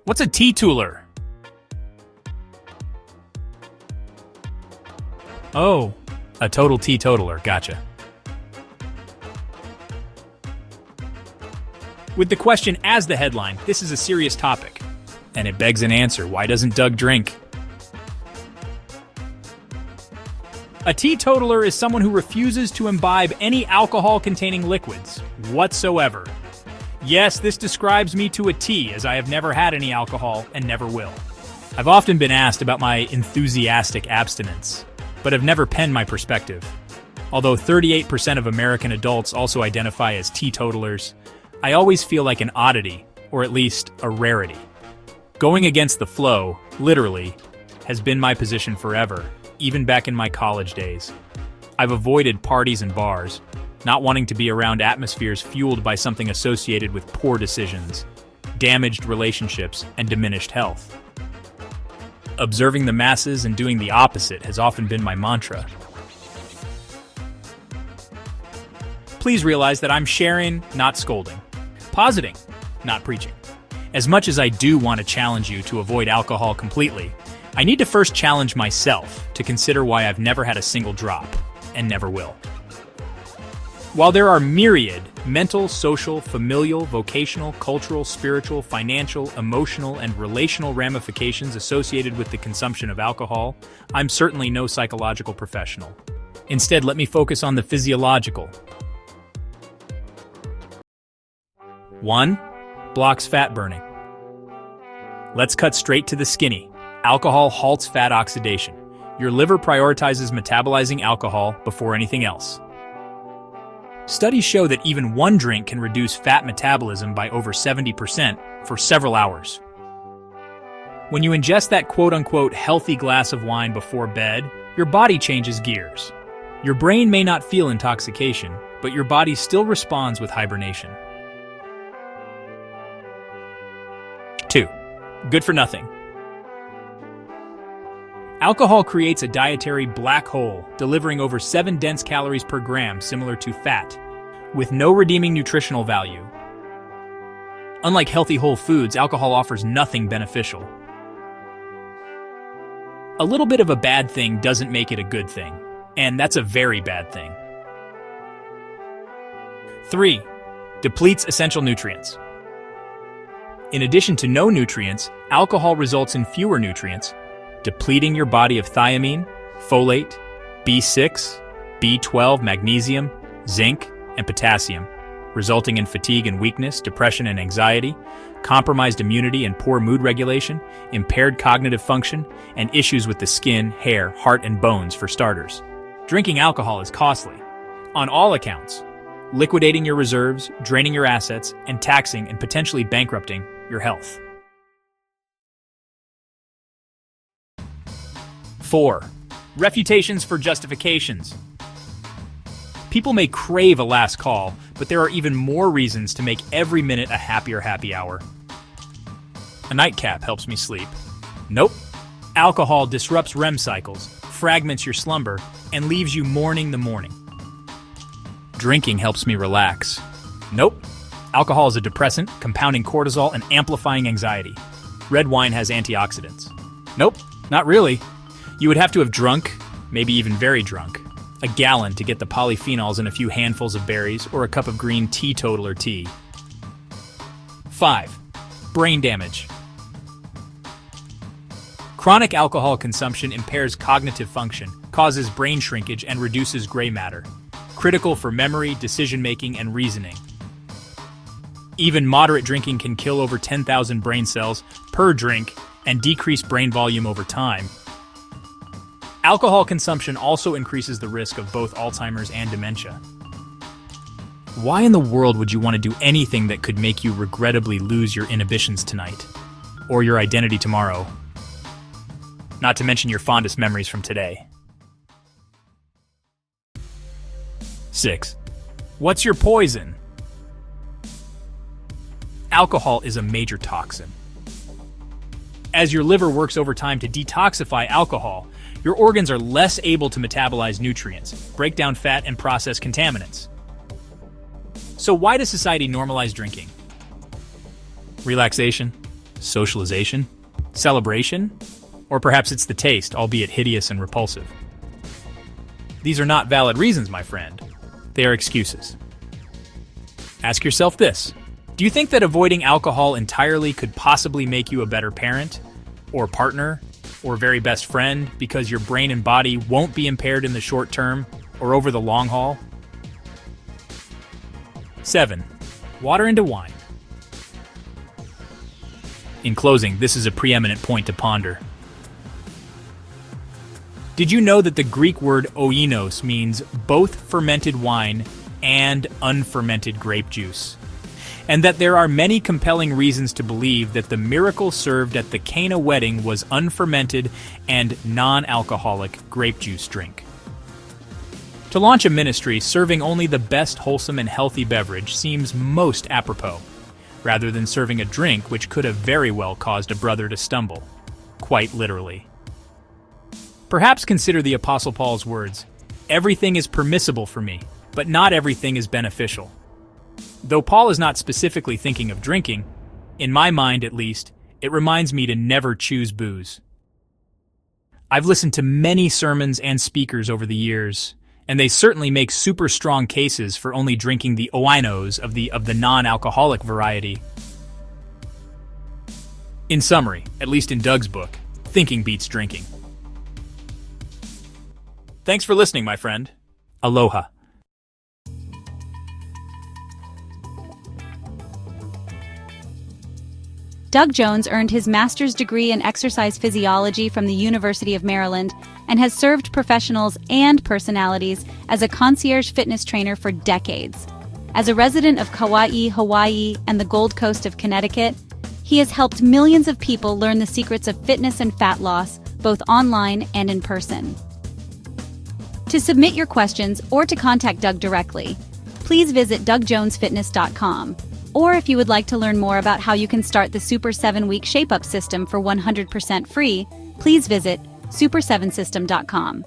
What's a teetotaler? Oh, a total teetotaler, gotcha. With the question as the headline, this is a serious topic. And it begs an answer, why doesn't Doug drink? A teetotaler is someone who refuses to imbibe any alcohol-containing liquids whatsoever. Yes, this describes me to a T, as I have never had any alcohol and never will. I've often been asked about my enthusiastic abstinence, but have never penned my perspective. Although 38% of American adults also identify as teetotalers, I always feel like an oddity, or at least a rarity. Going against the flow, literally, has been my position forever, even back in my college days. I've avoided parties and bars, not wanting to be around atmospheres fueled by something associated with poor decisions, damaged relationships, and diminished health. Observing the masses and doing the opposite has often been my mantra. Please realize that I'm sharing, not scolding. Positing, not preaching. As much as I do want to challenge you to avoid alcohol completely, I need to first challenge myself to consider why I've never had a single drop, and never will. While there are myriad mental, social, familial, vocational, cultural, spiritual, financial, emotional, and relational ramifications associated with the consumption of alcohol, I'm certainly no psychological professional. Instead, let me focus on the physiological. 1. Blocks fat burning. Let's cut straight to the skinny. Alcohol halts fat oxidation. Your liver prioritizes metabolizing alcohol before anything else. Studies show that even one drink can reduce fat metabolism by over 70% for several hours. When you ingest that quote-unquote healthy glass of wine before bed, your body changes gears. Your brain may not feel intoxication, but your body still responds with hibernation. 2. Good for nothing. Alcohol creates a dietary black hole, delivering over 7 dense calories per gram, similar to fat, with no redeeming nutritional value. Unlike healthy whole foods, alcohol offers nothing beneficial. A little bit of a bad thing doesn't make it a good thing, and that's a very bad thing. 3. Depletes essential nutrients. In addition to no nutrients, alcohol results in fewer nutrients, depleting your body of thiamine, folate, B6, B12, magnesium, zinc, and potassium, resulting in fatigue and weakness, depression and anxiety, compromised immunity and poor mood regulation, impaired cognitive function, and issues with the skin, hair, heart, and bones for starters. Drinking alcohol is costly, on all accounts, liquidating your reserves, draining your assets, and taxing and potentially bankrupting your health. 4. Refutations for justifications. People may crave a last call, but there are even more reasons to make every minute a happier happy hour. A nightcap helps me sleep. Nope. Alcohol disrupts REM cycles, fragments your slumber, and leaves you mourning the morning. Drinking helps me relax. Nope. Alcohol is a depressant, compounding cortisol and amplifying anxiety. Red wine has antioxidants. Nope, not really. You would have to have drunk, maybe even very drunk, a gallon to get the polyphenols in a few handfuls of berries or a cup of green teetotaler tea. 5. Brain damage. Chronic alcohol consumption impairs cognitive function, causes brain shrinkage, and reduces gray matter, critical for memory, decision-making, and reasoning. Even moderate drinking can kill over 10,000 brain cells per drink and decrease brain volume over time. Alcohol consumption also increases the risk of both Alzheimer's and dementia. Why in the world would you want to do anything that could make you regrettably lose your inhibitions tonight? Or your identity tomorrow? Not to mention your fondest memories from today. 6. What's your poison? Alcohol is a major toxin. As your liver works overtime to detoxify alcohol, your organs are less able to metabolize nutrients, break down fat, and process contaminants. So why does society normalize drinking? Relaxation, Socialization? Celebration? Or perhaps it's the taste, albeit hideous and repulsive. These are not valid reasons, my friend. They are excuses. Ask yourself this. Do you think that avoiding alcohol entirely could possibly make you a better parent, or partner, or very best friend because your brain and body won't be impaired in the short term or over the long haul? 7. Water into wine. In closing, this is a preeminent point to ponder. Did you know that the Greek word oinos means both fermented wine and unfermented grape juice? And that there are many compelling reasons to believe that the miracle served at the Cana wedding was unfermented and non-alcoholic grape juice drink. To launch a ministry serving only the best wholesome and healthy beverage seems most apropos, rather than serving a drink which could have very well caused a brother to stumble, quite literally. Perhaps consider the Apostle Paul's words, "Everything is permissible for me, but not everything is beneficial." Though Paul is not specifically thinking of drinking, in my mind at least, it reminds me to never choose booze. I've listened to many sermons and speakers over the years, and they certainly make super strong cases for only drinking the oinos of the non-alcoholic variety. In summary, at least in Doug's book, thinking beats drinking. Thanks for listening, my friend. Aloha. Doug Jones earned his master's degree in exercise physiology from the University of Maryland and has served professionals and personalities as a concierge fitness trainer for decades. As a resident of Kauai, Hawaii, and the Gold Coast of Connecticut, he has helped millions of people learn the secrets of fitness and fat loss, both online and in person. To submit your questions or to contact Doug directly, please visit DougJonesFitness.com. Or if you would like to learn more about how you can start the Super 7-Week Shape-Up System for 100% free, please visit Super7System.com.